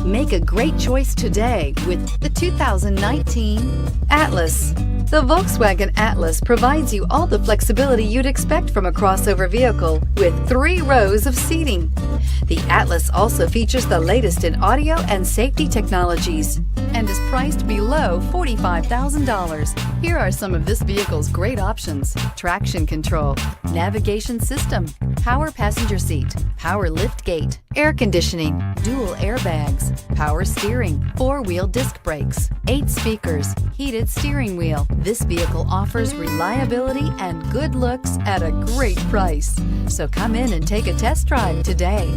Make a great choice today with the 2019 Atlas. The Volkswagen Atlas provides you all the flexibility you'd expect from a crossover vehicle with 3 rows of seating. The Atlas also features the latest in audio and safety technologies and is priced below $45,000. Here are some of this vehicle's great options: traction control, navigation system, power passenger seat, power lift gate, air conditioning, dual airbags, power steering, 4-wheel disc brakes, 8 speakers, heated steering wheel. This vehicle offers reliability and good looks at a great price. So come in and take a test drive today.